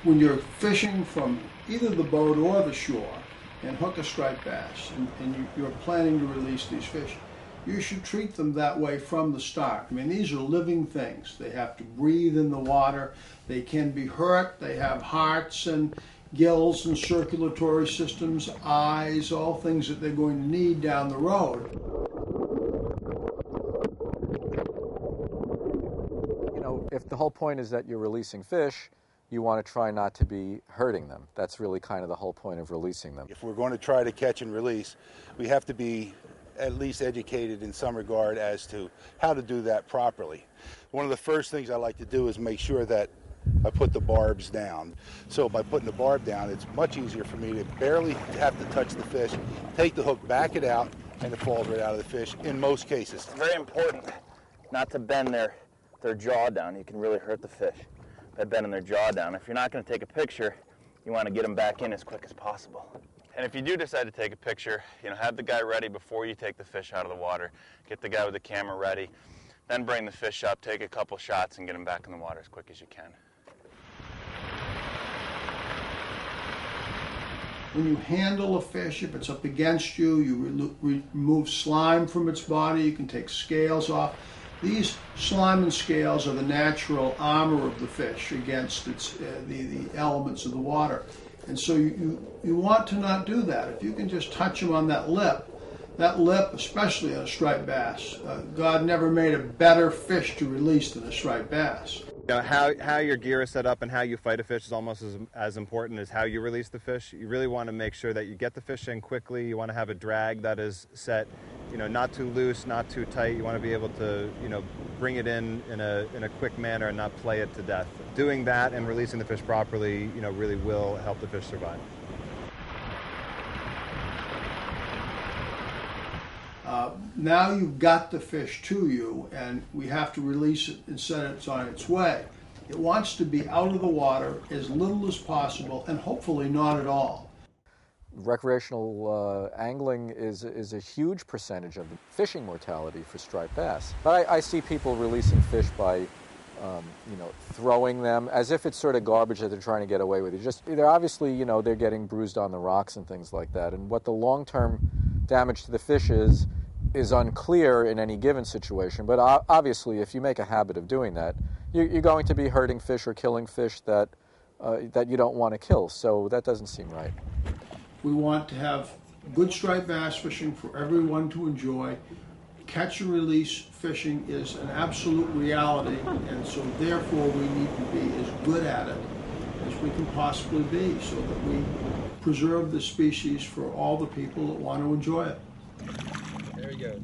When you're fishing from either the boat or the shore and hook a striped bass and you're planning to release these fish, you should treat them that way from the start. I mean, these are living things. They have to breathe in the water. They can be hurt. They have hearts and gills and circulatory systems, eyes, all things that they're going to need down the road. You know, if the whole point is that you're releasing fish, you want to try not to be hurting them. That's really kind of the whole point of releasing them. If we're going to try to catch and release, we have to be at least educated in some regard as to how to do that properly. One of the first things I like to do is make sure that I put the barbs down. So by putting the barb down, it's much easier for me to barely have to touch the fish, take the hook, back it out, and it falls right out of the fish in most cases. It's very important not to bend their jaw down. You can really hurt the fish by bending their jaw down. If you're not going to take a picture, you want to get them back in as quick as possible. And if you do decide to take a picture, have the guy ready before you take the fish out of the water. Get the guy with the camera ready, then bring the fish up, take a couple shots, and get him back in the water as quick as you can. When you handle a fish, if it's up against you, you remove slime from its body, you can take scales off. These slime and scales are the natural armor of the fish against the elements of the water. And so you want to not do that. If you can just touch them on that lip, especially on a striped bass, God never made a better fish to release than a striped bass. How your gear is set up and how you fight a fish is almost as important as how you release the fish. You really want to make sure that you get the fish in quickly. You want to have a drag that is set, not too loose, not too tight. You want to be able to, bring it in a quick manner and not play it to death. Doing that and releasing the fish properly, really will help the fish survive. Now you've got the fish to you, and we have to release it and set it on its way. It wants to be out of the water as little as possible, and hopefully not at all. Recreational angling is a huge percentage of the fishing mortality for striped bass. But I see people releasing fish by throwing them as if it's sort of garbage that they're trying to get away with. They're obviously, they're getting bruised on the rocks and things like that. And what the long-term damage to the fish is unclear in any given situation. But obviously, if you make a habit of doing that, you're going to be hurting fish or killing fish that you don't want to kill. So that doesn't seem right. We want to have good striped bass fishing for everyone to enjoy. Catch and release fishing is an absolute reality, and so therefore we need to be as good at it as we can possibly be so that we preserve the species for all the people that want to enjoy it. There he goes.